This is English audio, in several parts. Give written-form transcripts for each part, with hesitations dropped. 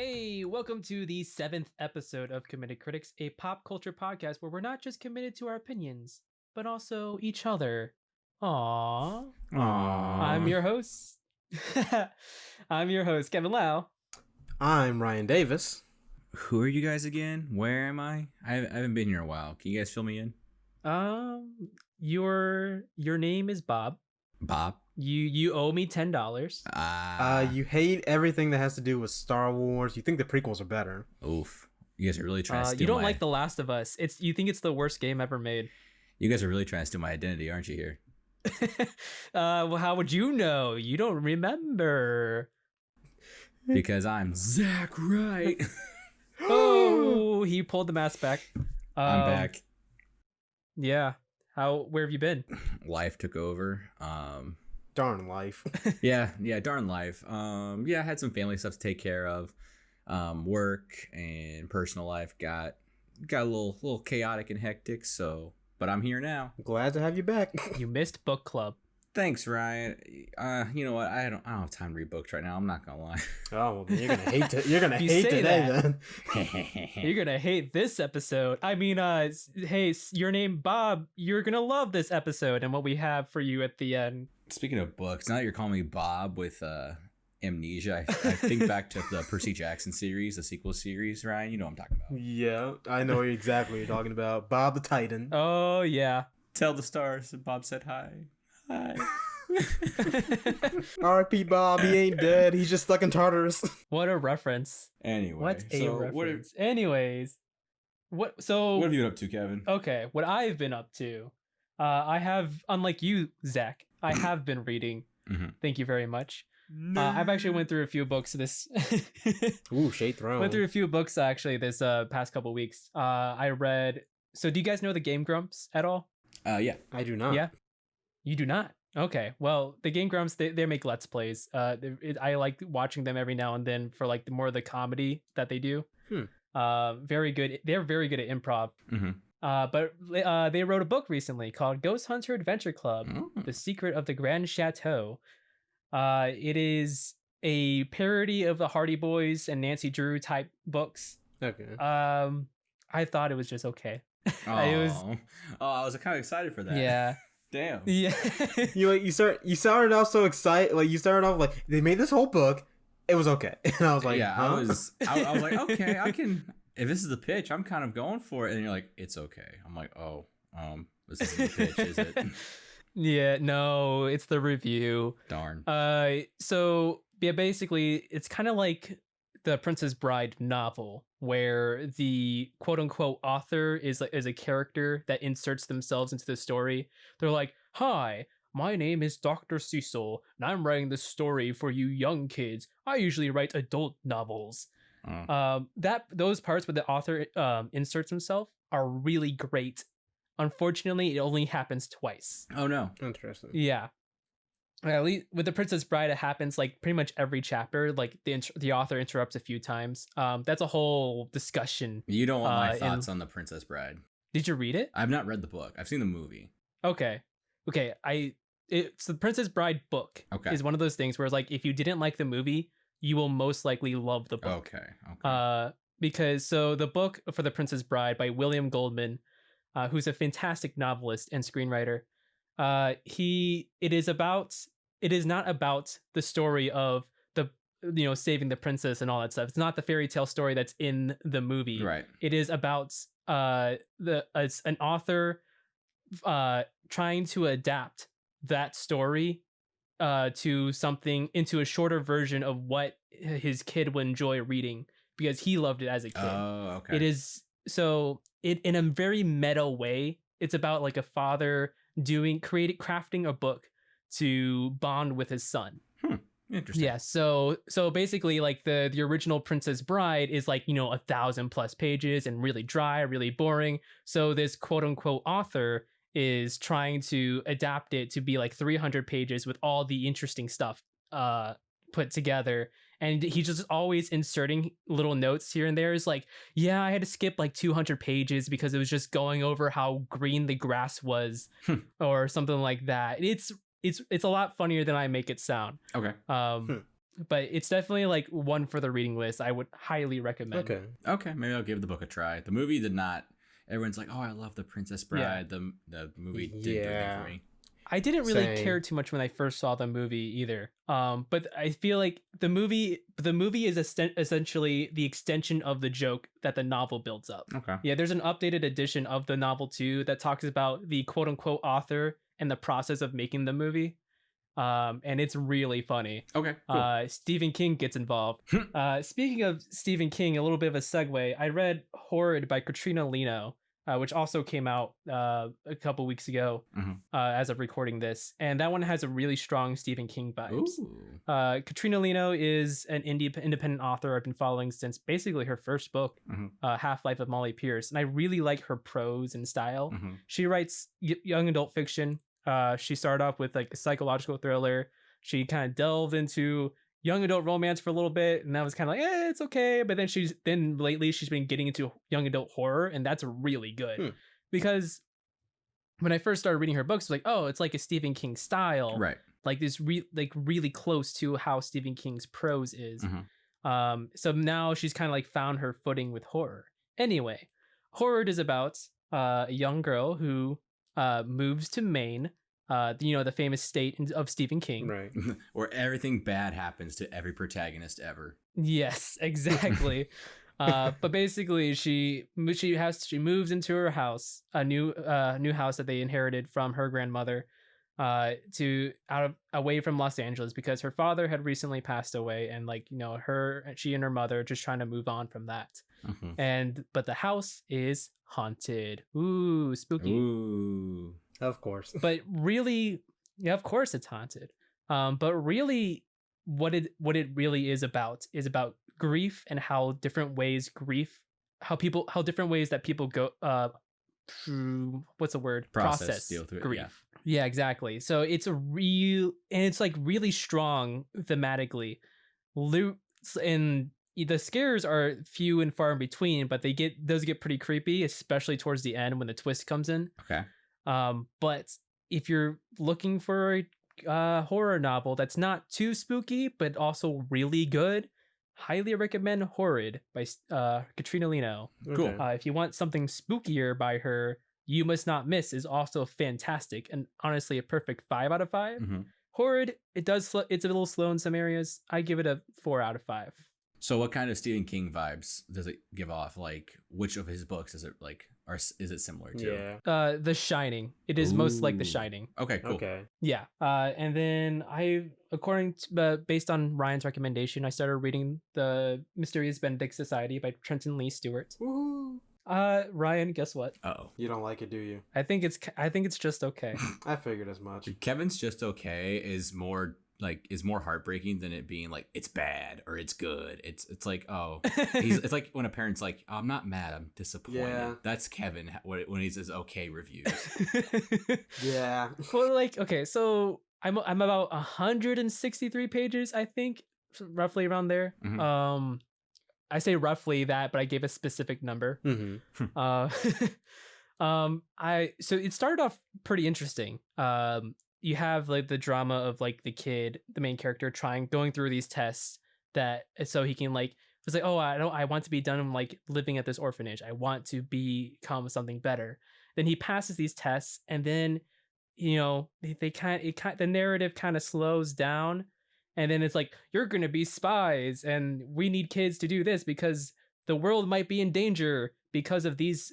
Hey, welcome to the 7th episode of Committed Critics, a pop culture podcast where we're not just committed to our opinions, but also each other. Aww. I'm your host. I'm your host, Kevin Lau. I'm Ryan Davis. Who are you guys again? Where am I? I haven't been here in a while. Can you guys fill me in? Your name is Bob. Bob? You owe me $10. You hate everything that has to do with Star Wars. You think the prequels are better. Oof. You guys are really trying to steal You don't like The Last of Us. You think it's the worst game ever made. You guys are really trying to steal my identity, aren't you here? Well, how would you know? You don't remember. Because I'm Zach Wright. Oh, he pulled the mask back. I'm back. Yeah. Where have you been? Life took over. Darn life. Yeah, darn life. I had some family stuff to take care of. Work and personal life got a little chaotic and hectic, but I'm here now. Glad to have you back. You missed book club. Thanks, Ryan. You know what? I don't have time to read books right now. I'm not gonna lie. Oh, well, you're gonna hate You're gonna hate today, then. You're gonna hate this episode. I mean, hey, your name Bob. You're gonna love this episode and what we have for you at the end. Speaking of books, now that you're calling me Bob with amnesia, I think back to the Percy Jackson series, the sequel series. Ryan, you know what I'm talking about. Yeah, I know exactly what you're talking about. Bob the Titan. Oh yeah. Tell the stars that Bob said hi. Hi. R.I.P. Bob, he ain't dead. He's just stuck in Tartarus. What a reference. Anyway, Anyways, what have you been up to, Kevin? Okay, what I've been up to, I have, unlike you, Zach, I have been reading. Mm-hmm. Thank you very much. I've actually went through a few books this. Ooh, Shade Throne. Went through a few books actually this past couple weeks. I read. So, do you guys know the Game Grumps at all? Yeah, I do not. Yeah. You do not? Okay. Well, the Game Grumps, they make Let's Plays. I like watching them every now and then for like more of the comedy that they do. Very good. They're very good at improv. Mm-hmm. But they wrote a book recently called Ghost Hunter Adventure Club, The Secret of the Grand Chateau. It is a parody of the Hardy Boys and Nancy Drew type books. Okay. I thought it was just okay. I was kind of excited for that. Yeah. Damn. Yeah. You started off so excited. Like, you started off like, they made this whole book. It was okay. And I was like, yeah, huh? I was like, okay, I can. If this is the pitch, I'm kind of going for it. And you're like, it's okay. I'm like, oh, this isn't the pitch, is it? Yeah, no, it's the review. Darn. So yeah, basically, it's kind of like the Princess Bride novel, where the quote unquote author is a character that inserts themselves into the story. They're like, "Hi, my name is Dr. Cecil, and I'm writing this story for you young kids. I usually write adult novels." Those parts where the author inserts himself are really great. Unfortunately, it only happens twice. Oh no. Interesting. Yeah. At least with the Princess Bride, it happens like pretty much every chapter. Like the author interrupts a few times. That's a whole discussion. You don't want my thoughts on the Princess Bride. Did you read it? I've not read the book. I've seen the movie. Okay. It's the Princess Bride book. Okay. Is one of those things where it's like, if you didn't like the movie, you will most likely love the book. Okay. Because the book for the Princess Bride by William Goldman, who's a fantastic novelist and screenwriter, it is not about the story of the saving the princess and all that stuff. It's not the fairy tale story that's in the movie. Right. It is about an author trying to adapt that story into a shorter version of what his kid would enjoy reading, because he loved it as a kid. Oh, okay. It is in a very meta way. It's about like a father crafting a book to bond with his son. Interesting. Yeah. So basically, like the original Princess Bride is like 1,000+ pages and really dry, really boring. So this quote unquote author is trying to adapt it to be like 300 pages with all the interesting stuff put together. And he's just always inserting little notes here and there. Is like, yeah, I had to skip like 200 pages because it was just going over how green the grass was or something like that. It's a lot funnier than I make it sound. Okay. but it's definitely like one for the reading list. I would highly recommend. Okay, maybe I'll give the book a try. The movie did not. Everyone's like, "Oh, I love The Princess Bride." The movie didn't do anything for me. I didn't really Same. care too much when I first saw the movie either. But I feel like the movie is essentially the extension of the joke that the novel builds up. Okay. Yeah, there's an updated edition of the novel too that talks about the quote unquote author and the process of making the movie. And it's really funny. Okay. Cool. Stephen King gets involved. Speaking of Stephen King, a little bit of a segue. I read Horrid by Katrina Lino, which also came out a couple weeks ago as of recording this. And that one has a really strong Stephen King vibes. Katrina Lino is an independent author I've been following since basically her first book, Half-Life of Molly Pierce. And I really like her prose and style. She writes young adult fiction. She started off with like a psychological thriller. She kind of delved into young adult romance for a little bit, and that was kind of like, it's okay. But then lately she's been getting into young adult horror, and that's really good. Because when I first started reading her books, it was like, oh, it's like a Stephen King style, Right? Like this, really close to how Stephen King's prose is. So now she's kind of like found her footing with horror. Anyway, Horror is about a young girl who moves to Maine, the famous state of Stephen King, Right. Where everything bad happens to every protagonist ever. Yes, exactly. But basically, she moves into her house, a new house that they inherited from her grandmother, away from Los Angeles because her father had recently passed away, and she and her mother are just trying to move on from that. But the house is haunted. Ooh, spooky. Ooh. Of course. But really, yeah, of course it's haunted. But really, what it really is about grief and how different ways that people go what's the word? Process deal through it, grief. Yeah, exactly. So it's it's like really strong thematically. And the scares are few and far in between, but those get pretty creepy, especially towards the end when the twist comes in. Okay. But if you're looking for a horror novel that's not too spooky but also really good, highly recommend Horrid by Katrina Lino. Cool. If you want something spookier by her, You Must Not Miss is also fantastic and honestly a perfect 5 out of 5. Horrid, it's a little slow in some areas. I give it a 4 out of 5. So what kind of Stephen King vibes does it give off? Like, which of his books is it like, or is it similar to? Yeah. The Shining. It is most like The Shining. Okay, cool. Okay. Yeah. And then based on Ryan's recommendation, I started reading The Mysterious Benedict Society by Trenton Lee Stewart. Woohoo. Ryan, guess what? Uh-oh. You don't like it, do you? I think it's just okay. I figured as much. Kevin's Just Okay is more heartbreaking than it being like it's bad or it's good. It's like, oh, it's like when a parent's like, I'm not mad, I'm disappointed. Yeah. That's Kevin when he says okay reviews. Yeah. Well, okay, so I'm about 163 pages, I think, roughly around there. I say roughly that, but I gave a specific number. So it started off pretty interesting. You have like the drama of like the kid, the main character, going through these tests so he can it's like, oh, I want to be done like living at this orphanage. I want to become something better. Then he passes these tests, and then the narrative kind of slows down, and then it's like, you're gonna be spies, and we need kids to do this because the world might be in danger because of these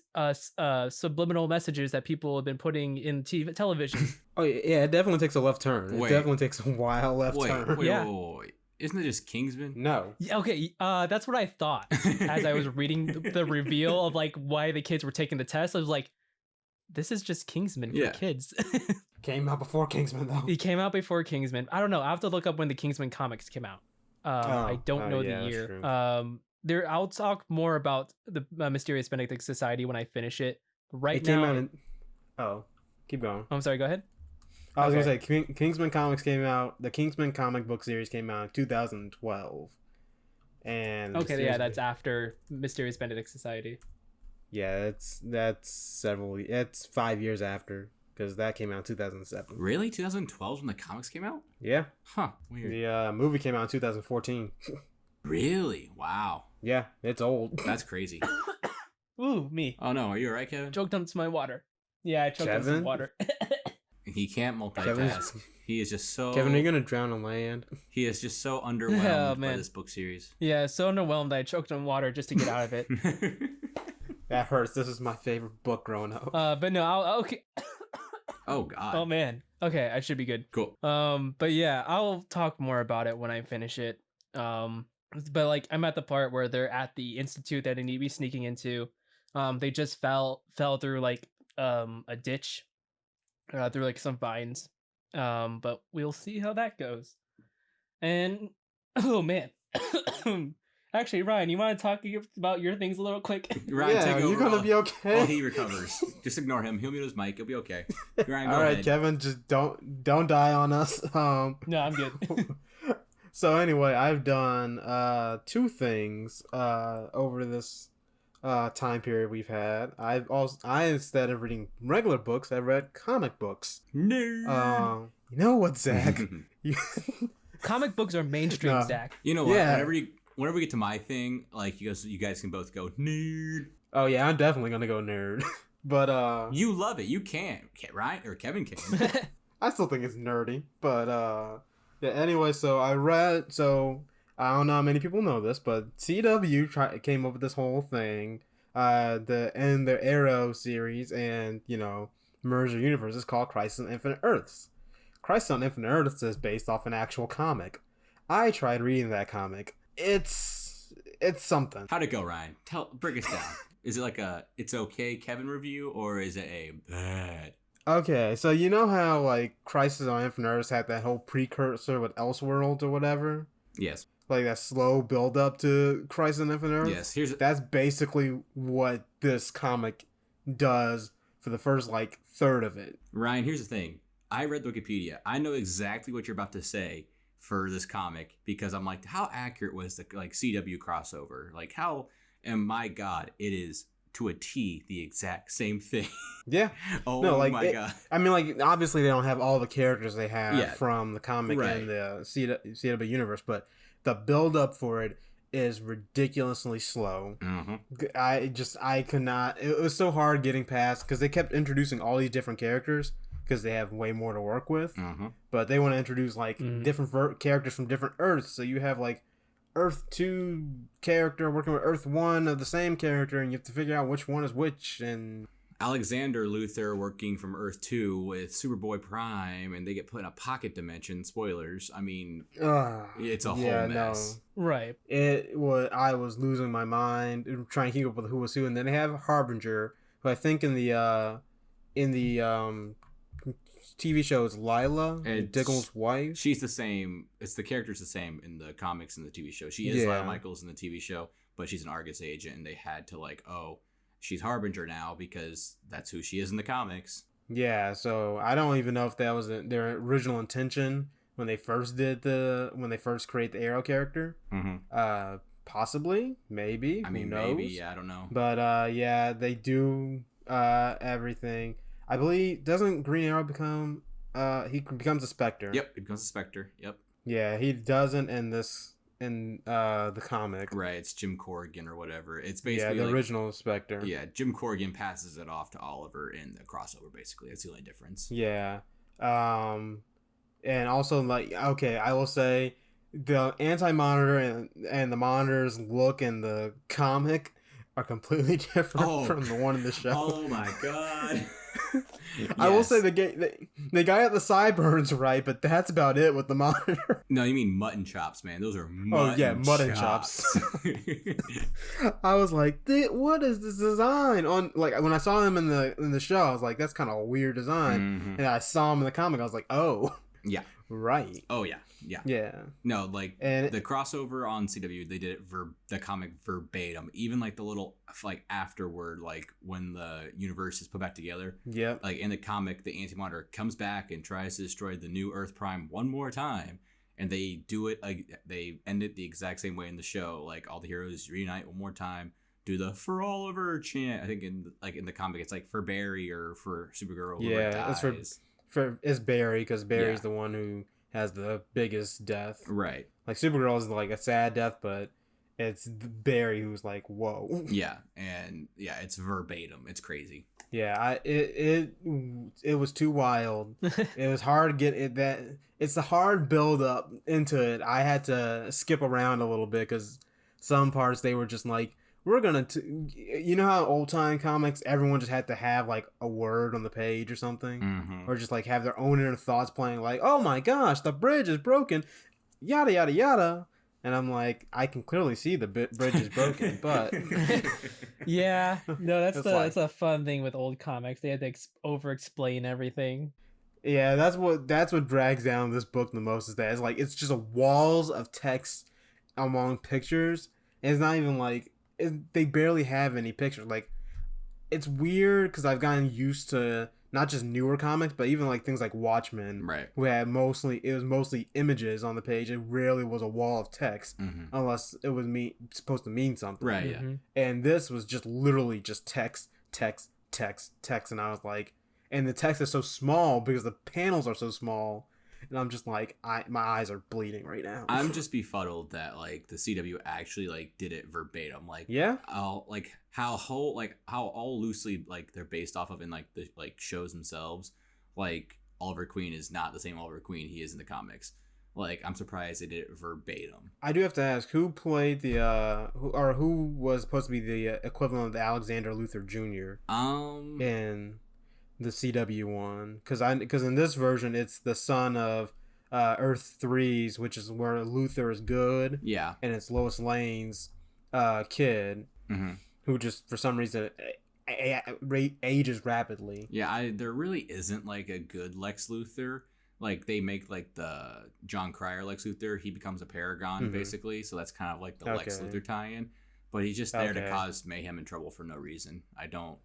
subliminal messages that people have been putting in television. Oh yeah, it definitely takes a left turn. It definitely takes a wild left turn. Wait. Isn't it just Kingsman? No. Yeah, okay, that's what I thought as I was reading the reveal of like why the kids were taking the test. I was like, this is just Kingsman for kids. Came out before Kingsman though. He came out before Kingsman. I don't know. I have to look up when the Kingsman comics came out. I don't know the year. I'll talk more about the Mysterious Benedict Society when I finish it. Right now, keep going. I'm sorry. Go ahead. I was gonna say Kingsman comics came out. The Kingsman comic book series came out in 2012, and that's after Mysterious Benedict Society. Yeah, it's 5 years after, because that came out in 2007. Really? 2012 when the comics came out? Yeah. Huh. Weird. The movie came out in 2014. Really? Wow. Yeah, it's old. That's crazy. Ooh, me. Oh no, are you alright, Kevin? Choked on my water. Yeah, I choked on some Kevin? water. He can't multitask. Kevin's- He is just so. Kevin, are you gonna drown on land? He is just so underwhelmed by man. this book series. Yeah, so underwhelmed I choked on water just to get out of it. That hurts. This is my favorite book growing up. But no, I'll okay. Oh God. Oh man. Okay, I should be good. Cool. But yeah, I'll talk more about it when I finish it. But like I'm at the part where they're at the institute that I need to be sneaking into. They just fell through like a ditch, through like some vines. But we'll see how that goes. And oh man. Actually, Ryan, you want to talk about your things a little quick? Ryan, yeah, take over. you're gonna be okay. While he recovers. Just ignore him. He'll mute his mic. He'll be okay. Ryan, go All right, ahead. Kevin, just don't die on us. No, I'm good. So anyway, I've done 2 things over this time period we've had. I instead of reading regular books, I've read comic books. No. You know what, Zach? Comic books are mainstream, No. Zach. You know what? Yeah. Whenever we get to my thing, like you guys can both go nerd. Oh yeah, I'm definitely gonna go nerd. But You love it. You can, right? Or Kevin can. I still think it's nerdy. But yeah. Anyway, so I don't know how many people know this, but CW came up with this whole thing. The Arrow series and merge the universes called Crisis on Infinite Earths. Crisis on Infinite Earths is based off an actual comic. I tried reading that comic. It's something. How'd it go, Ryan? Break us down. Is it like a it's okay Kevin review, or is it a bad? Okay, so you know how like Crisis on Infinite Earths had that whole precursor with Elseworlds or whatever? Yes. Like that slow build up to Crisis on Infinite Earths? Yes. That's basically what this comic does for the first like third of it. Ryan, here's the thing. I read Wikipedia. I know exactly what you're about to say for this comic because I'm like, how accurate was the like CW crossover? Like how, and my God, it is to a T the exact same thing. Yeah. Oh No, like my God. I mean, like obviously they don't have all the characters they have Yeah. from the comic Right. and the CW universe, but the build up for it is ridiculously slow. Mm-hmm. I could not. It was so hard getting past because they kept introducing all these different characters because they have way more to work with. Mm-hmm. But they want to introduce like Mhm. different characters from different Earths. So you have like Earth 2 character working with Earth 1 of the same character, and you have to figure out which one is which. And Alexander Luthor working from Earth 2 with Superboy Prime, and they get put in a pocket dimension. Spoilers. I mean, it's a whole mess. Right. I was losing my mind trying to keep up with who was who, and then they have Harbinger, who I think in the TV show is Lila, It's- Diggle's wife. She's the same. It's the character's the same in the comics and the TV show. She is Yeah. Lila Michaels in the TV show, but she's an Argus agent, and they had to like, oh, she's Harbinger now because that's who she is in the comics. Yeah, so I don't even know if that was their original intention when they first create the Arrow character. Mm-hmm. Possibly, maybe. I mean, who knows? maybe. Yeah, I don't know. But yeah, they do everything. I believe doesn't Green Arrow become he becomes a Spectre. Yep, it becomes a Spectre. Yep. Yeah, he doesn't in the comic. Right, it's Jim Corrigan or whatever. It's Yeah, basically the like, original Spectre. yeah, Jim Corrigan passes it off to Oliver in the crossover. Basically, that's the only difference. Yeah. And also like okay, I will say the Anti-Monitor and the Monitor's look in the comic are completely different from the one in the show. Oh my God. I will Yes. say the guy at the sideburns right, but that's about it with the Monitor. No, you mean mutton chops, man. Those are mutton Oh, yeah, mutton chops. I was like, what is this design on? Like when I saw him in the show, I was like, that's kind of a weird design. Mhm. And I saw him in the comic, I was like, oh, Yeah. right, Oh yeah. Yeah. yeah. No, like And the crossover on CW, they did it the comic verbatim. Even like the little like afterward, like when the universe is put back together. yep, Like in the comic, the Anti-Monitor comes back and tries to destroy the new Earth Prime one more time, and they do it. They end it the exact same way in the show. Like all the heroes reunite one more time do the "for Oliver" chant. I think in the comic, it's like for Barry or for Supergirl. Yeah, dies. it's it's Barry, because Barry's Yeah. the one who has the biggest death. Right. Like Supergirl is like a sad death, but it's Barry who's like, whoa. Yeah, and yeah, it's verbatim. It's crazy. Yeah, it was too wild. It was hard to get it. It's a hard build up into it. I had to skip around a little bit because some parts they were just like, we're gonna, you know how old time comics, everyone just had to have like a word on the page or something, Mm-hmm. or just like have their own inner thoughts playing, like, oh my gosh, the bridge is broken, yada yada yada. And I'm like, I can clearly see the bridge is broken, but Yeah, no, It's like- that's a fun thing with old comics. They had to over explain everything. yeah, that's what drags down this book the most, is that it's like it's just a walls of text among pictures. And it's not even like they barely have any pictures. Like, it's weird because I've gotten used to not just newer comics, but even like things like Watchmen, Right. who had mostly images on the page. It rarely was a wall of text, Mm-hmm. unless it was supposed to mean something. Right. Yeah. Mhm. And this was just literally just text, text, text, text, and I was like, and the text is so small because the panels are so small, and I'm just like, my eyes are bleeding right now. I'm just befuddled that like the CW actually like did it verbatim. Like Yeah, like how all loosely like they're based off of in like the like shows themselves. Like Oliver Queen is not the same Oliver Queen he is in the comics. Like, I'm surprised they did it verbatim. I do have to ask, who played who was supposed to be the equivalent of the Alexander Luthor Jr. in the CW one? Because in this version it's the son of Earth 3's, which is where Luthor is good, Yeah. and it's Lois Lane's kid, Mm-hmm. who just for some reason ages rapidly. Yeah, there really isn't like a good Lex Luthor. Like, they make like the John Cryer Lex Luthor. He becomes a Paragon, Mhm. basically. So that's kind of like the Lex Okay. Luthor tie-in. But he's just there Okay. to cause mayhem and trouble for no reason.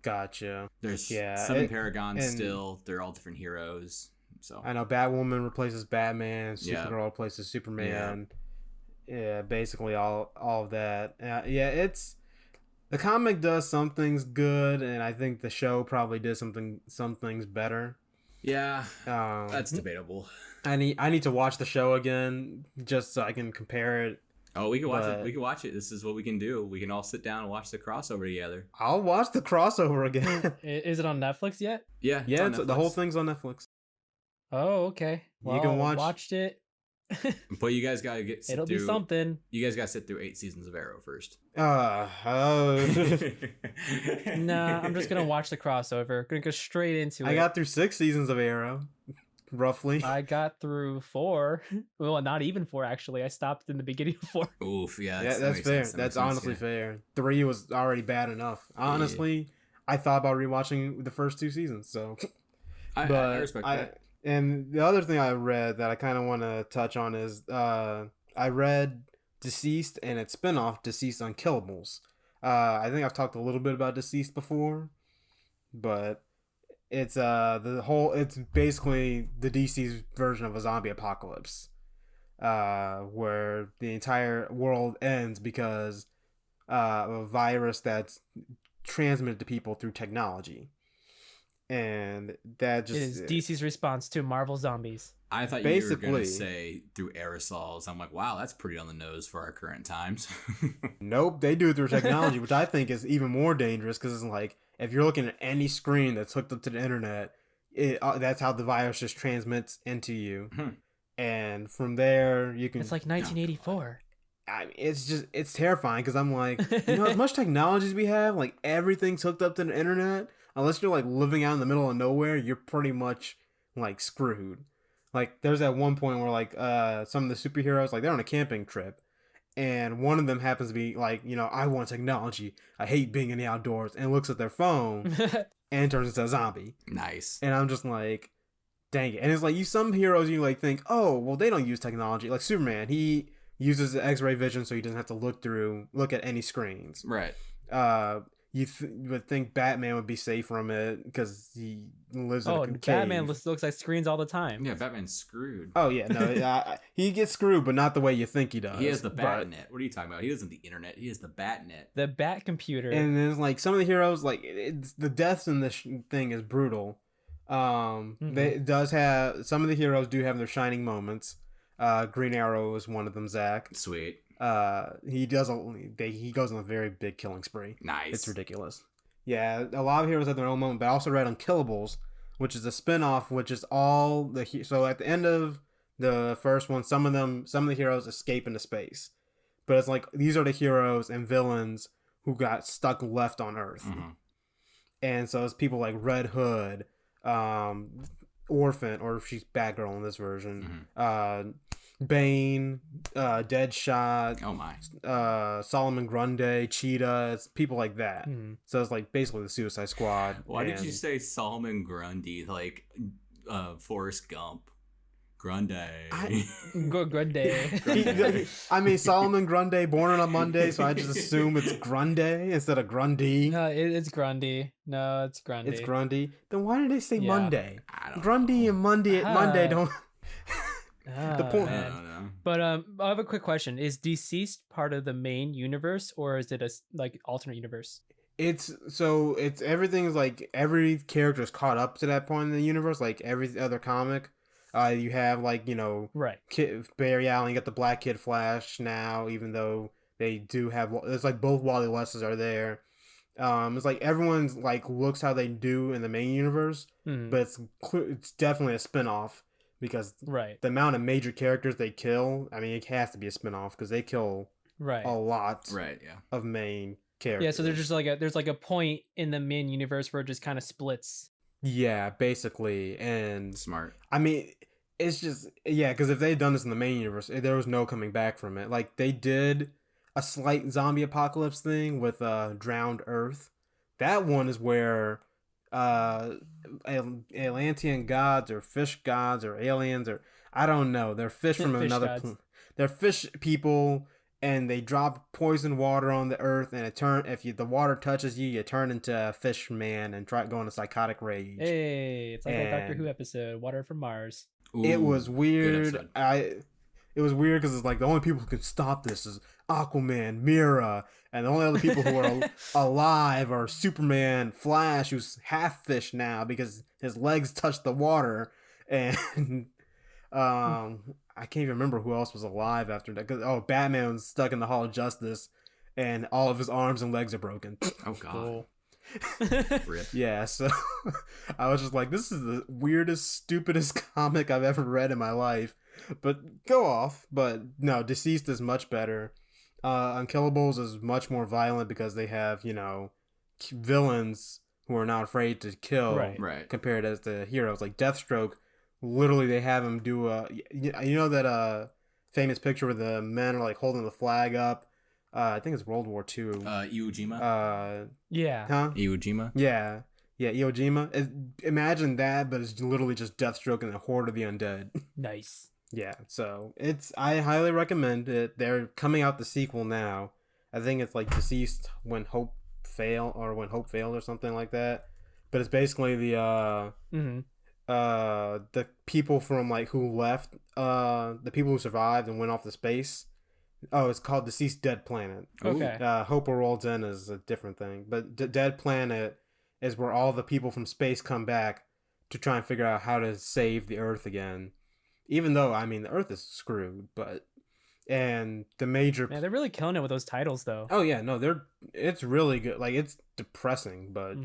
Gotcha. There's Yeah, 7 Paragons and- still. They're all different heroes. So I know Batwoman replaces Batman, Yeah. Supergirl replaces Superman. Yeah, basically all of that. Yeah, it's the comic does some things good, and I think the show probably did some things better. yeah, Um, that's debatable. I need to watch the show again just so I can compare it. Oh, we can watch it. but- We can watch it. This is what we can do. We can all sit down and watch the crossover together. I'll watch the crossover again. Is it on Netflix yet? Yeah, Yeah, on the whole Netflix. thing's on Netflix. Oh, okay. You can watch- Watched it. But you guys gotta sit It'll through. be something. You guys gotta sit through 8 seasons of Arrow first. Oh. Nah, I'm just gonna watch the crossover. Gonna go straight into it. I got through 6 seasons of Arrow, roughly. I got through 4. Well, not even 4 actually. I stopped in the beginning of 4. Oof, yeah, Yeah, that that's makes fair. sense. That That's makes sense, honestly yeah. fair. 3 was already bad enough. Honestly, I thought about rewatching the first 2 seasons. So, I but respect that. And the other thing I read that I kind of want to touch on is I read Deceased and its spinoff, Deceased Unkillables. I think I've talked a little bit about Deceased before, but it's it's basically the DC's version of a zombie apocalypse, where the entire world ends because of a virus that's transmitted to people through technology. And that It is just DC's response to Marvel Zombies. I thought you were basically- gonna say through aerosols. I'm like, wow, that's pretty on the nose for our current times. Nope, they do it through technology, which I think is even more dangerous because it's like if you're looking at any screen that's hooked up to the internet, that's how the virus just transmits into you, Mhm. and from there you can. It's like 1984. It's terrifying because I'm like, as much technology as we have, like everything's hooked up to the internet. Unless you're like living out in the middle of nowhere, you're pretty much like screwed. Like there's that one point where like some of the superheroes, like they're on a camping trip, and one of them happens to be like, I want technology, I hate being in the outdoors, and looks at their phone and turns into a zombie. Nice. And I'm just like, dang it. And it's like some heroes you like think, oh well, they don't use technology. Like Superman, he uses the X-ray vision so he doesn't have to look at any screens. Right. would think Batman would be safe from it because he lives in a cave. Batman looks like screens all the time. Yeah, Batman's screwed. Oh yeah, no, he gets screwed, but not the way you think he does. He has the Batnet. What are you talking about? He doesn't the internet. He has the Batnet. The Bat computer. And then like some of the heroes, like the deaths in this thing is brutal. It does have some of the heroes do have their shining moments. Green Arrow is one of them. Zach. Sweet. He goes on a very big killing spree. Nice. It's ridiculous. Yeah, a lot of heroes have their own moment, but I also read Unkillables, which is a spin-off, which is all so at the end of the first one, some of the heroes escape into space. But it's like these are the heroes and villains who got stuck left on Earth. Mm-hmm. And so it's people like Red Hood, Orphan, or she's Batgirl in this version. Mm-hmm. Bane, Deadshot, oh my, Solomon Grundy, Cheetah, it's people like that. So it's like basically the Suicide Squad. Why did you say Solomon Grundy like Forrest Gump? Grundy. Grundy. I mean, Solomon Grundy, born on a Monday, so I just assume it's Grundy instead of Grundy. No, it's Grundy. No, it's Grundy. It's Grundy. Then why did they say Monday? Grundy and Monday don't. The point. I don't know. But I have a quick question: is Deceased part of the main universe, or is it a like alternate universe? It's everything's like every character is caught up to that point in the universe, like every other comic. You have like right. Barry Allen, you got the Black Kid Flash now, even though they do have it's like both Wally Wesses are there. It's like everyone's like looks how they do in the main universe, but it's definitely a spinoff. Because the amount of major characters they kill, I mean, it has to be a spinoff because they kill a lot of main characters. Yeah, so there's like a point in the main universe where it just kind of splits. Yeah, basically, and smart. I mean, it's just because if they had done this in the main universe, there was no coming back from it. Like they did a slight zombie apocalypse thing with Drowned Earth. That one is where Atlantean gods or fish gods or aliens or I don't know. They're fish from another. They're fish people, and they drop poison water on the earth, and the water touches you, you turn into a fish man and try going to psychotic rage. Hey, it's like a Doctor Who episode, Water from Mars. Ooh, it was weird. It was weird because it's like the only people who can stop this is Aquaman, Mira, and the only other people who are alive are Superman, Flash, who's half fish now because his legs touch the water, and I can't even remember who else was alive after that. Batman was stuck in the Hall of Justice, and all of his arms and legs are broken. Oh God. Cool. Rip. Yeah, so I was just like, this is the weirdest, stupidest comic I've ever read in my life. But go off. But no, Deceased is much better. Unkillables is much more violent because they have, villains who are not afraid to kill compared to the heroes. Like Deathstroke, literally they have him do that famous picture where the men are like holding the flag up. I think it's World War II. Iwo Jima? Yeah. Huh? Iwo Jima? Yeah. Yeah, Iwo Jima. Imagine that, but it's literally just Deathstroke and the Horde of the Undead. Nice. Yeah, so I highly recommend it. They're coming out the sequel now. I think it's like Deceased When Hope Failed or something like that. But it's basically the people from like who left, the people who survived and went off to space. Oh, it's called Deceased Dead Planet. Okay. Hope World's End is a different thing. But Dead Planet is where all the people from space come back to try and figure out how to save the Earth again. Even though, I mean, the Earth is screwed, and the major... Yeah, they're really killing it with those titles, though. Oh, yeah, no, it's really good. Like, it's depressing, but...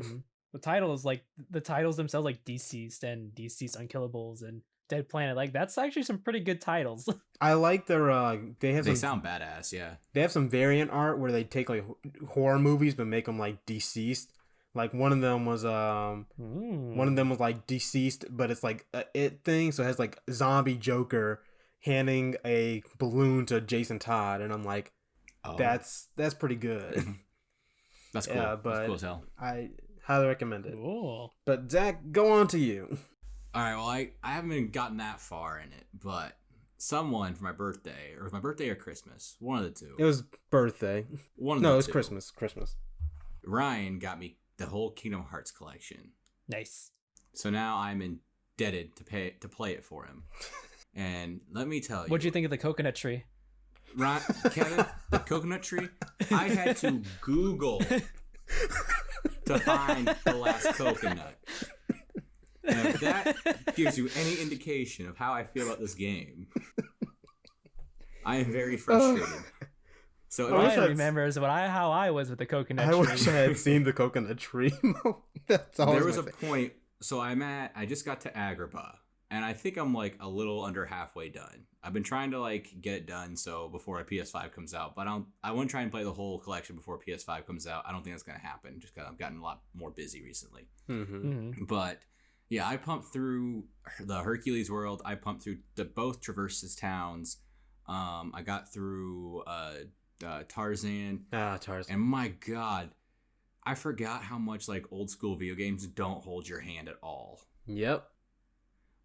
The titles, like, the titles themselves, like Deceased and Deceased Unkillables and Dead Planet, like, that's actually some pretty good titles. I like their, they sound badass, yeah. They have some variant art where they take, like, horror movies but make them, like, deceased. Like one of them was like Deceased, but it's like a It thing, so it has like zombie Joker handing a balloon to Jason Todd, and I'm like, that's pretty good. That's cool. Yeah, but that's cool as hell. I highly recommend it. Cool. But Zach, go on to you. All right. Well, I haven't gotten that far in it, but someone for my birthday, or Christmas, one of the two. It was birthday. One of no, the it was two. Christmas. Ryan got me the whole Kingdom Hearts collection. Nice. So now I'm indebted to play it for him. And let me tell you. What'd you think of the coconut tree? Ryan, Kevin, the coconut tree, I had to Google to find the last coconut. And if that gives you any indication of how I feel about this game, I am very frustrated. So All I remember is how I was with the coconut tree. I wish I had seen the coconut tree. That's always there was a point. So I just got to Agrabah, and I think I'm like a little under halfway done. I've been trying to like get it done so before a PS5 comes out, but I want to try and play the whole collection before PS5 comes out. I don't think that's gonna happen just because I've gotten a lot more busy recently. But yeah, I pumped through the Hercules world. I pumped through both Traverses towns. I got through Tarzan. Tarzan. And my God, I forgot how much like old school video games don't hold your hand at all. Yep.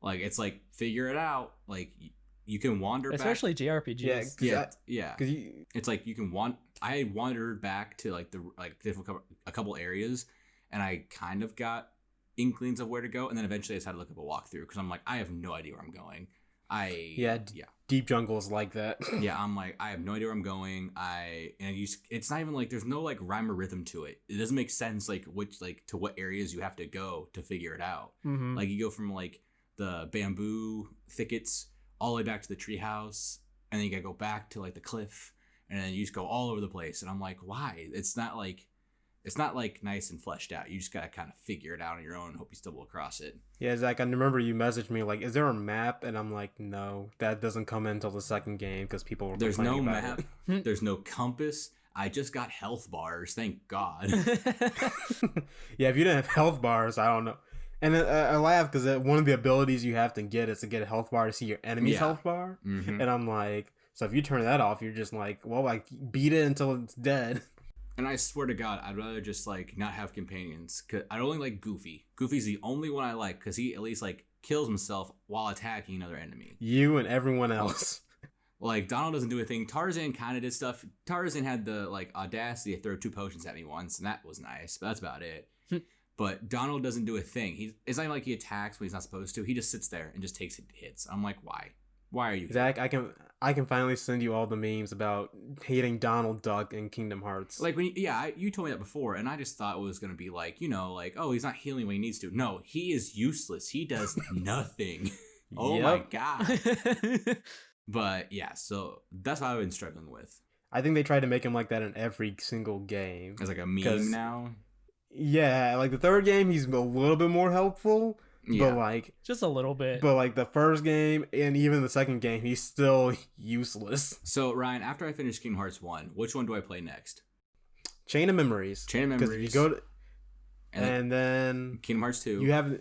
Like it's like figure it out. Like you can wander especially back. JRPGs. Yeah. It's like you can I wandered back to like a couple areas, and I kind of got inklings of where to go, and then eventually I just had to look up a walkthrough because I'm like, I have no idea where I'm going. Deep Jungle is like that. Yeah, I'm like, I have no idea where I'm going. It's not even like there's no like rhyme or rhythm to it. It doesn't make sense like to what areas you have to go to figure it out. Like you go from like the bamboo thickets all the way back to the treehouse, and then you gotta go back to like the cliff, and then you just go all over the place. And I'm like, why? It's not like nice and fleshed out. You just gotta kind of figure it out on your own and hope you stumble across it. Yeah, Zach, I remember you messaged me like, is there a map? And I'm like, no, that doesn't come in until the second game because people were There's no about map. There's no compass. I just got health bars. Thank God. Yeah, if you didn't have health bars, I don't know. And I laugh because one of the abilities you have to get is to get a health bar to see your enemy's health bar. And I'm like, so if you turn that off, you're just like, well, like beat it until it's dead. And I swear to God, I'd rather just like not have companions. Cause I only like Goofy. Goofy's the only one I like because he at least like kills himself while attacking another enemy. You and everyone else. Like Donald doesn't do a thing. Tarzan kind of did stuff. Tarzan had the like audacity to throw 2 potions at me once, and that was nice. But that's about it. But Donald doesn't do a thing. It's not even like he attacks when he's not supposed to. He just sits there and just takes hits. I'm like, why? Why are you Zach, I can finally send you all the memes about hating Donald Duck in Kingdom Hearts. Like when you told me that before, and I just thought it was gonna be like, like, oh, he's not healing when he needs to. No, he is useless. He does nothing. Oh my God. But yeah, so that's what I've been struggling with. I think they tried to make him like that in every single game. It's like a meme now. Yeah, like the third game, he's a little bit more helpful. Yeah. But like just a little bit. But like the first game and even the second game, he's still useless. So Ryan, after I finish Kingdom Hearts 1, which one do I play next? Chain of Memories. Because if you go to and then Kingdom Hearts 2. You have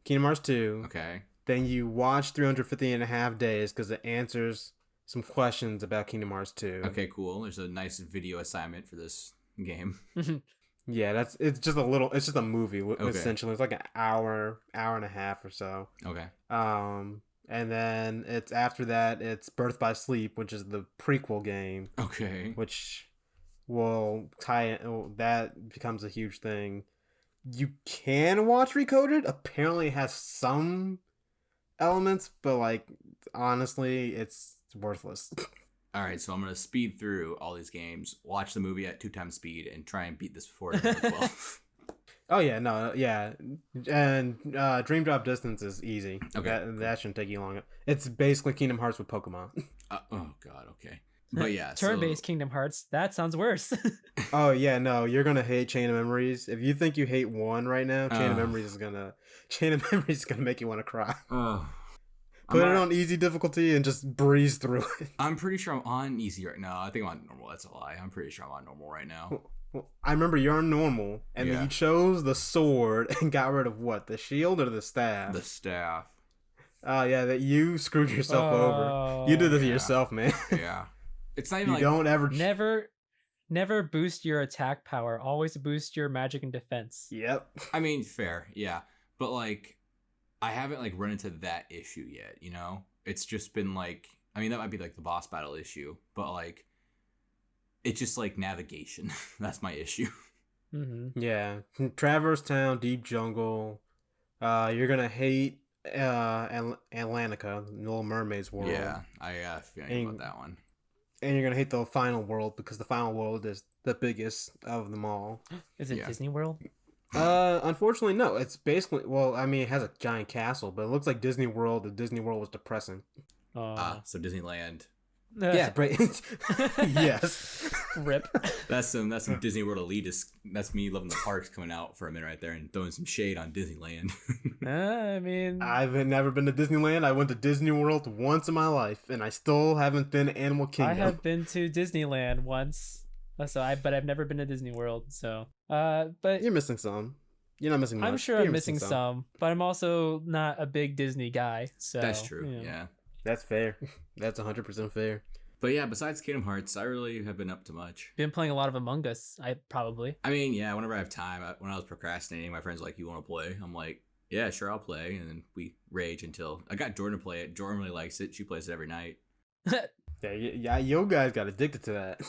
Kingdom Hearts 2. Okay. Then you watch 350 and a half days because it answers some questions about Kingdom Hearts 2. Okay, cool. There's a nice video assignment for this game. Yeah, it's just a movie essentially. It's like an hour and a half or so. Okay. And then it's after that it's Birth by Sleep, which is the prequel game. Okay. Which will tie in, that becomes a huge thing. You can watch Recoded. Apparently it has some elements, but like honestly, it's worthless. All right, so I'm going to speed through all these games, watch the movie at 2 times speed, and try and beat this before November 12th. Oh, yeah, no, yeah. And Dream Drop Distance is easy. Okay. That shouldn't take you long. It's basically Kingdom Hearts with Pokemon. Oh, God, okay. But yeah, turn-based Kingdom Hearts, that sounds worse. Oh, yeah, no, you're going to hate Chain of Memories. If you think you hate 1 right now, Chain of Memories is going to make you want to cry. Put it on easy difficulty and just breeze through it. I'm pretty sure I'm on easy right now. I think I'm on normal. That's a lie. I'm pretty sure I'm on normal right now. Well, I remember you're on normal, and then you chose the sword and got rid of what? The shield or the staff? The staff. Yeah, that you screwed yourself over. You did this to yourself, man. Yeah. It's not even you don't ever... Never boost your attack power. Always boost your magic and defense. Yep. I mean, fair, yeah. But like... I haven't like run into that issue yet, It's just been like, I mean, that might be like the boss battle issue, but like, it's just like navigation. That's my issue. Yeah, Traverse Town, Deep Jungle. You're gonna hate Atlantica, Little Mermaid's world. Yeah, I got a feeling about that one. And you're gonna hate the final world because the final world is the biggest of them all. Is it Disney World? Unfortunately, no. It's basically, well, I mean, it has a giant castle, but it looks like Disney World. If Disney World was depressing. So Disneyland. Yeah, yes. Rip. That's some Disney World elitist. That's me loving the parks coming out for a minute right there and throwing some shade on Disneyland. I mean, I've never been to Disneyland. I went to Disney World once in my life, and I still haven't been to Animal Kingdom. I have been to Disneyland once, but I've never been to Disney World. So, but you're missing some. You're not missing much. I'm sure I'm missing some, but I'm also not a big Disney guy. So that's true. Yeah. That's fair. That's 100% fair. But yeah, besides Kingdom Hearts, I really have been up to much. Been playing a lot of Among Us, I mean, yeah, whenever I have time. When I was procrastinating, my friends were like, you want to play? I'm like, yeah, sure, I'll play. And then we rage until I got Jordan to play it. Jordan really likes it. She plays it every night. Yeah, you guys got addicted to that.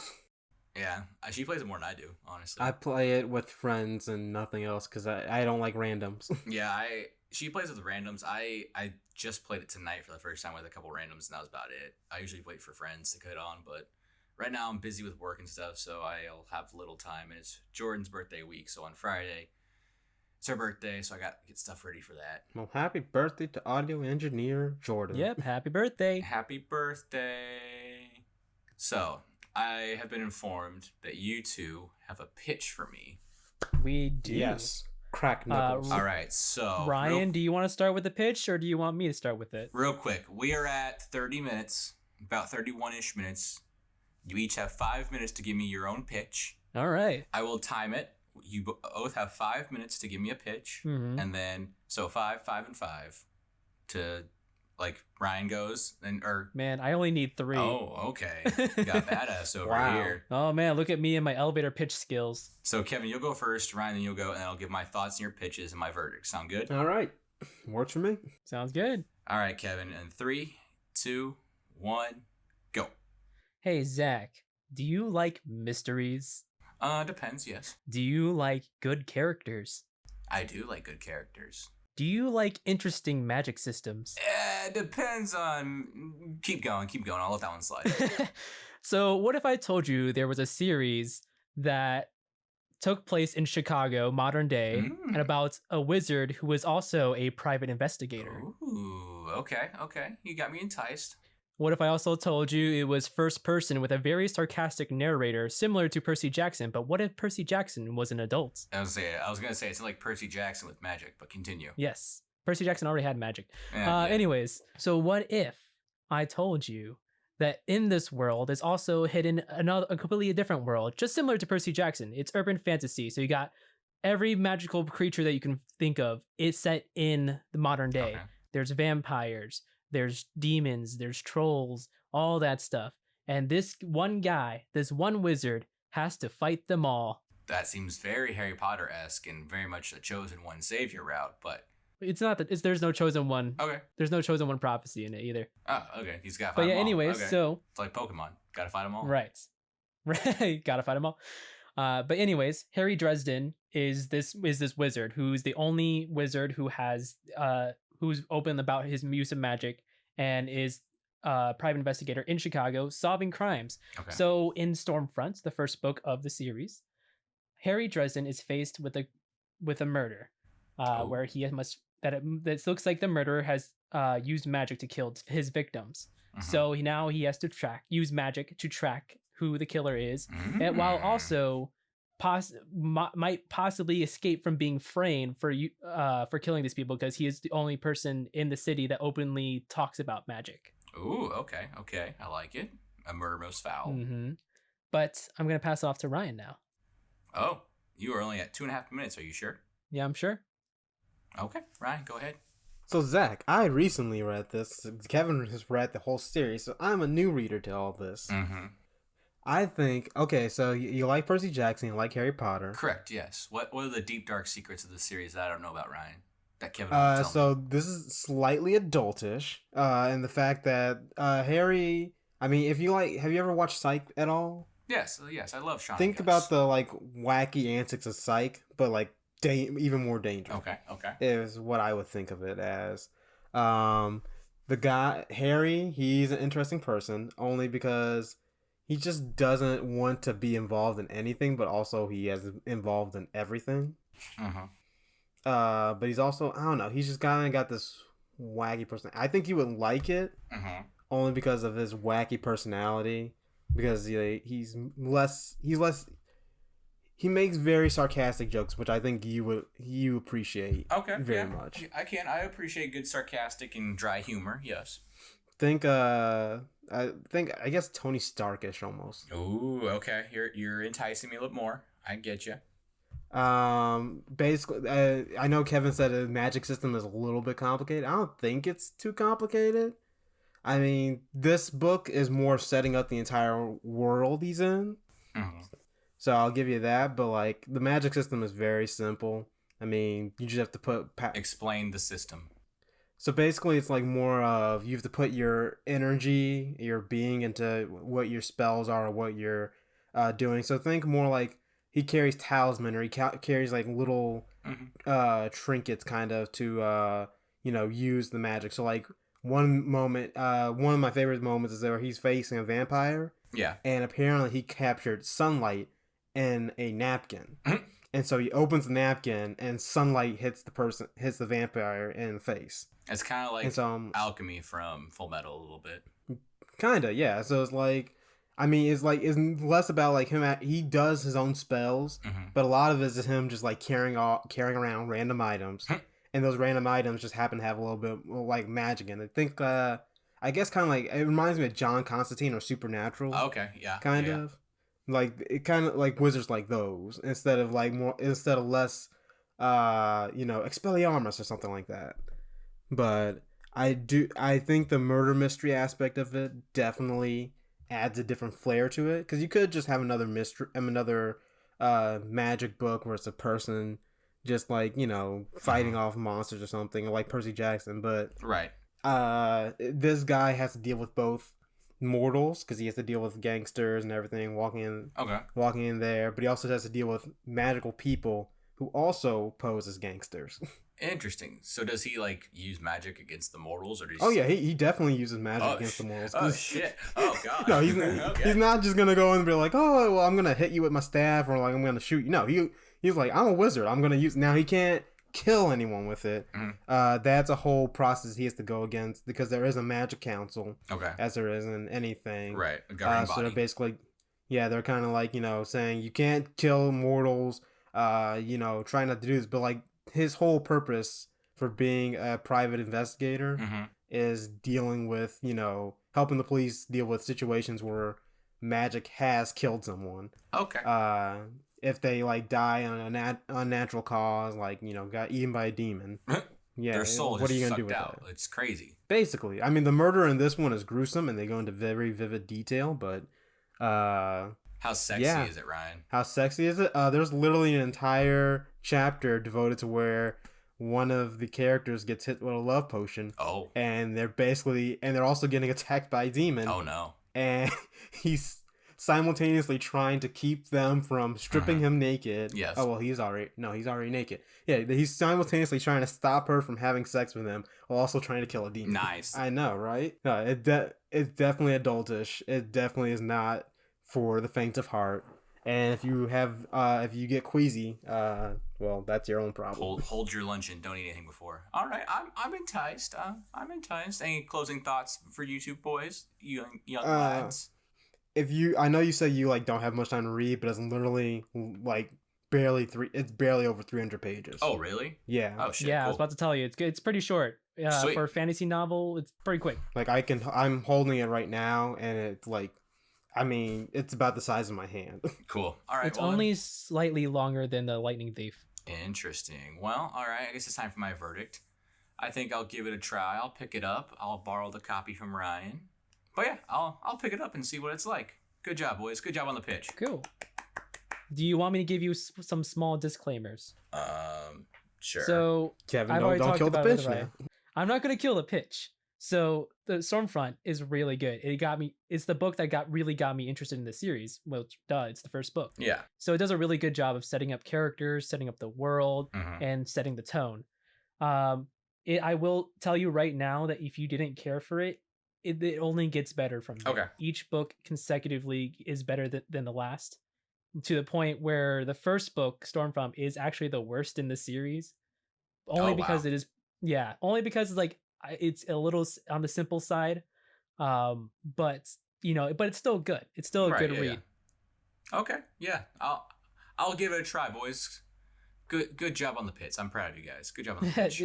Yeah, she plays it more than I do, honestly. I play it with friends and nothing else because I don't like randoms. Yeah, she plays with randoms. I just played it tonight for the first time with a couple randoms, and that was about it. I usually wait for friends to cut on, but right now I'm busy with work and stuff, so I'll have little time. And it's Jordan's birthday week, so on Friday, it's her birthday, so I got to get stuff ready for that. Well, happy birthday to audio engineer Jordan. Yep, happy birthday. Happy birthday. So, I have been informed that you two have a pitch for me. We do. Yes. Crack knuckles. All right, so Ryan, do you want to start with the pitch, or do you want me to start with it? Real quick, we are at 30 minutes, about 31-ish minutes. You each have 5 minutes to give me your own pitch. All right. I will time it. You both have 5 minutes to give me a pitch, and then so 5, 5, and 5 to like Ryan goes Man, I only need 3. Oh, okay. You got badass over here. Oh man, look at me and my elevator pitch skills. So Kevin, you'll go first. Ryan, then you'll go, and I'll give my thoughts and your pitches and my verdict. Sound good? All right. Works for me. Sounds good. All right, Kevin. In 3, 2, 1, go. Hey Zach, do you like mysteries? Depends. Yes. Do you like good characters? I do like good characters. Do you like interesting magic systems? Depends on. Keep going. I'll let that one slide. So, what if I told you there was a series that took place in Chicago, modern day, and about a wizard who was also a private investigator? Ooh, okay. You got me enticed. What if I also told you it was first person with a very sarcastic narrator, similar to Percy Jackson, but what if Percy Jackson was an adult? I was gonna say it's like Percy Jackson with magic, but continue. Yes, Percy Jackson already had magic. Yeah. Anyways, so what if I told you that in this world is also hidden a completely different world, just similar to Percy Jackson? It's urban fantasy, so you got every magical creature that you can think of is set in the modern day. Okay. There's vampires, there's demons, there's trolls, all that stuff. And this one guy, this one wizard, has to fight them all. That seems very Harry Potter-esque and very much a chosen one savior route, but it's not that there's no chosen one. Okay. There's no chosen one prophecy in it either. Oh, okay. He's got to fight But yeah, them all. anyways, Okay. so It's like Pokemon. Gotta fight them all. right. Gotta fight them all. But anyways, Harry Dresden is this wizard who's the only wizard who has who's open about his use of magic and is a private investigator in Chicago solving crimes. Okay. So in Stormfront, the first book of the series, Harry Dresden is faced with a murder, where he must it looks like the murderer has used magic to kill his victims. So now he has to use magic to track who the killer is, and while also might possibly escape from being framed for killing these people because he is the only person in the city that openly talks about magic. Ooh, okay. I like it. A murder most foul. Mm-hmm. But I'm gonna pass it off to Ryan now. Oh, you are only at 2.5 minutes. Are you sure? Yeah, I'm sure. Okay, Ryan, go ahead. So Zach, I recently read this. Kevin has read the whole series, so I'm a new reader to all this. I think, okay, so you like Percy Jackson, you like Harry Potter. Correct, yes. What are the deep, dark secrets of the series that I don't know about, Ryan? That Kevin won't tell so me. this is slightly adultish, and the fact that Harry, I mean, if you like, have you ever watched Psych at all? Yes, yes, I love Sean. Think about the like wacky antics of Psych, but like even more dangerous. Okay, okay. Is what I would think of it as. Um, the guy Harry, he's an interesting person only because he just doesn't want to be involved in anything, but also he is involved in everything. Uh-huh. But he's also, I don't know, he's just kind of got this wacky person. I think you would like it only because of his wacky personality. Because he makes very sarcastic jokes, which I think you appreciate. Okay, very much. I appreciate good sarcastic and dry humor. Yes. I guess Tony Starkish almost. Ooh, okay. You're enticing me a little more. I get you. Basically, I know Kevin said the magic system is a little bit complicated. I don't think it's too complicated. I mean, this book is more setting up the entire world he's in. Mm-hmm. So I'll give you that. But, like, the magic system is very simple. I mean, you just have to explain the system. So basically, it's like more of you have to put your energy, your being into what your spells are, or what you're doing. So think more like he carries talisman, or he carries like little trinkets, kind of to use the magic. So like one of my favorite moments is where he's facing a vampire. Yeah. And apparently he captured sunlight in a napkin. And so he opens the napkin and sunlight hits the vampire in the face. It's kind of like alchemy from Full Metal a little bit. Kinda, yeah. So it's like, I mean, it's less about like him. He does his own spells, but a lot of it is him just like carrying around random items, and those random items just happen to have a little bit like magic in it. I think, I guess, kind of like it reminds me of John Constantine or Supernatural. Okay, yeah, kind of like it, kind of like wizards like those instead of less, Expelliarmus or something like that. But I think the murder mystery aspect of it definitely adds a different flair to it, because you could just have another magic book where it's a person just like fighting off monsters or something, like Percy Jackson. But right, this guy has to deal with both mortals, because he has to deal with gangsters and everything walking in there, but he also has to deal with magical people who also pose as gangsters. Interesting. So does he like use magic against the mortals, or does he definitely uses magic against the mortals. Oh shit! Oh god! No, he's not just gonna go and be like, oh well, I'm gonna hit you with my staff, or like I'm gonna shoot you. No, he's like, I'm a wizard. I'm gonna use. Now he can't kill anyone with it. That's a whole process he has to go against, because there is a magic council. Okay. As there is in anything. Right. A governing body. So they're basically, they're kind of like saying you can't kill mortals. Try not to do this, but like his whole purpose for being a private investigator is dealing with, helping the police deal with situations where magic has killed someone. Okay. If they like die on an unnatural cause, like got eaten by a demon. Yeah. Their soul what are you gonna do with out. that? It's crazy. Basically, I mean, the murder in this one is gruesome, and they go into very vivid detail, but how sexy is it, Ryan? How sexy is it? There's literally an entire chapter devoted to where one of the characters gets hit with a love potion. Oh. And they're also getting attacked by a demon. Oh no. And he's simultaneously trying to keep them from stripping him naked. Yes. Oh, well, he's already naked. Yeah, he's simultaneously trying to stop her from having sex with him while also trying to kill a demon. Nice. I know, right? No, it's definitely adultish. It definitely is not for the faint of heart. And if you get queasy, well, that's your own problem. Hold your lunch and don't eat anything before. All right, I'm enticed. I'm enticed. Any closing thoughts for you two boys, young lads? I know you said you like don't have much time to read, but it's literally like it's barely over 300 pages. Oh, really? Yeah. Oh shit. Yeah, cool. I was about to tell you, it's pretty short. Sweet. For a fantasy novel, it's pretty quick. Like I'm holding it right now, and it's like, I mean, it's about the size of my hand. Cool. All right. It's only slightly longer than the Lightning Thief. Interesting. Well, all right. I guess it's time for my verdict. I think I'll give it a try. I'll pick it up. I'll borrow the copy from Ryan. But yeah, I'll pick it up and see what it's like. Good job, boys. Good job on the pitch. Cool. Do you want me to give you some small disclaimers? Sure. So Kevin, don't kill the pitch now. I'm not going to kill the pitch. So the Stormfront is really good. It's the book that really got me interested in the series. Well, duh, it's the first book. Yeah. So it does a really good job of setting up characters, setting up the world, Mhm. and setting the tone. I will tell you right now that if you didn't care for it, it only gets better from there. Okay. Each book consecutively is better than the last, to the point where the first book, Stormfront, is actually the worst in the series. Only because wow. it is, yeah, only because it's a little on the simple side. But but it's still good. It's still a Right, good yeah, read. yeah. Okay, yeah. I'll give it a try, boys. Good job on the pits. I'm proud of you guys. Good job on the pitch.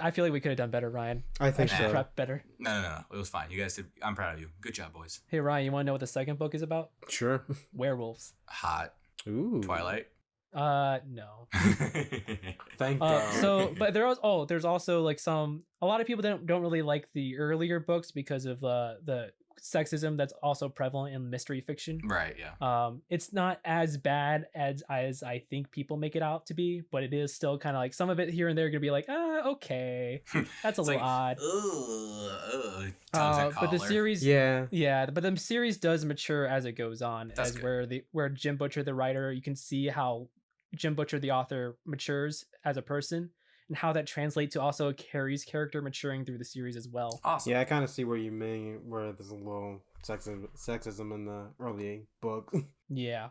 I feel like we could have done better, Ryan. I think should so. prep better. No. It was fine. You guys did. I'm proud of you. Good job, boys. Hey Ryan, you want to know what the second book is about? Sure. Werewolves. Hot. Ooh. Twilight. No. Thank God. But there's also like a lot of people don't really like the earlier books because of the sexism that's also prevalent in mystery fiction. Right, yeah. It's not as bad as I think people make it out to be, but it is still kind of like some of it here and there gonna be like, okay, that's a little odd. But the series, but the series does mature as it goes on. That's as good. where Jim Butcher, the writer, you can see how Jim Butcher, the author, matures as a person, and how that translates to also Carrie's character maturing through the series as well. Awesome. Yeah, I kind of see where you mean, where there's a little sexism in the early book. Yeah.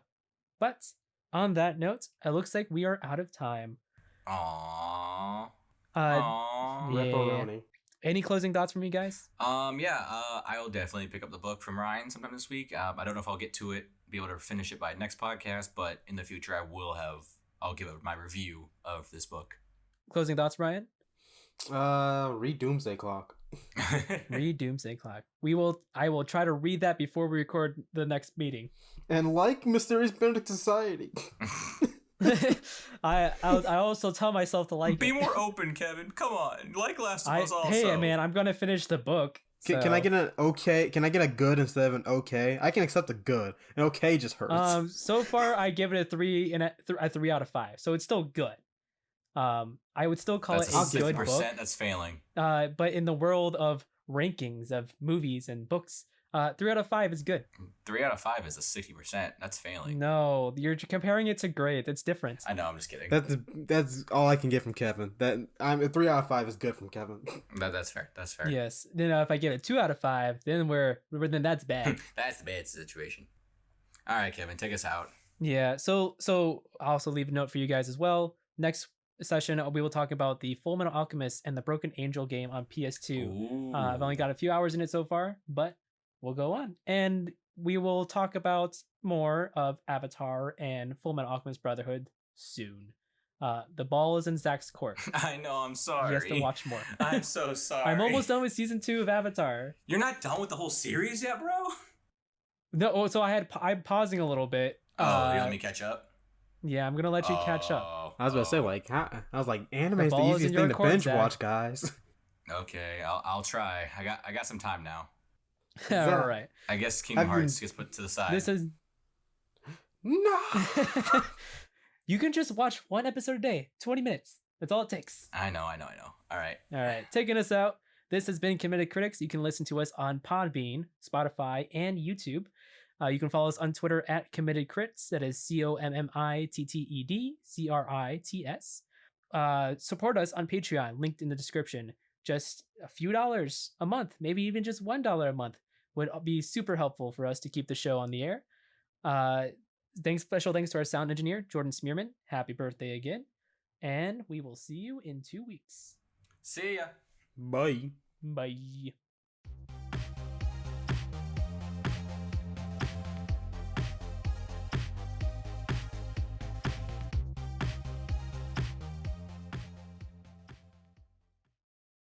But on that note, it looks like we are out of time. Aww. Yeah. Ripperoni. Any closing thoughts from you guys? I will definitely pick up the book from Ryan sometime this week. I don't know if I'll get to it, be able to finish it by next podcast, but in the future I'll give my review of this book. Closing thoughts, Ryan? Read Doomsday Clock. Read Doomsday Clock. I will try to read that before we record the next meeting. And like Mysterious Benedict Society. I also tell myself to like Be it. more open, Kevin. Come on. Like Last of Us also. Hey man, I'm gonna finish the book. Can I get an okay? Can I get a good instead of an okay? I can accept a good. An okay just hurts. So far I give it a 3 and a 3 out of 5. So it's still good. I would still call That's it a good book. That's failing. But in the world of rankings of movies and books, 3 out of 5 is good. 3 out of 5 is a 60%. That's failing. No, you're comparing it to grade. It's different. I know. I'm just kidding. That's all I can get from Kevin. A 3 out of 5 is good from Kevin. That's fair. That's fair. Yes. Then if I give it 2 out of 5, then that's bad. That's the bad situation. All right, Kevin, take us out. Yeah. So I'll also leave a note for you guys as well. Next session we will talk about the Full Metal Alchemist and the Broken Angel game on PS2. I've only got a few hours in it so far, but we'll go on, and we will talk about more of Avatar and Full Metal Alchemist Brotherhood soon. The ball is in Zach's court. I know. I'm sorry. He has to watch more. I'm so sorry. I'm almost done with season 2 of Avatar. You're not done with the whole series yet, bro? No, so I'm pausing a little bit. You let me catch up? Yeah, I'm gonna let you catch up. I was about to say, like, I was like, anime is the ball is in easiest your thing to court, binge Zach. watch, guys. Okay, I'll try. I got some time now. All right. I guess Kingdom Hearts gets put to the side. This is No. You can just watch one episode a day, 20 minutes. That's all it takes. I know. All right. All right, taking us out. This has been Committed Critics. You can listen to us on Podbean, Spotify, and YouTube. You can follow us on Twitter at Committed Crits. That is COMMITTED CRITS. Support us on Patreon, linked in the description. Just a few dollars a month, maybe even just $1 a month would be super helpful for us to keep the show on the air. Special thanks to our sound engineer, Jordan Smearman. Happy birthday again. And we will see you in 2 weeks. See ya. Bye. Bye.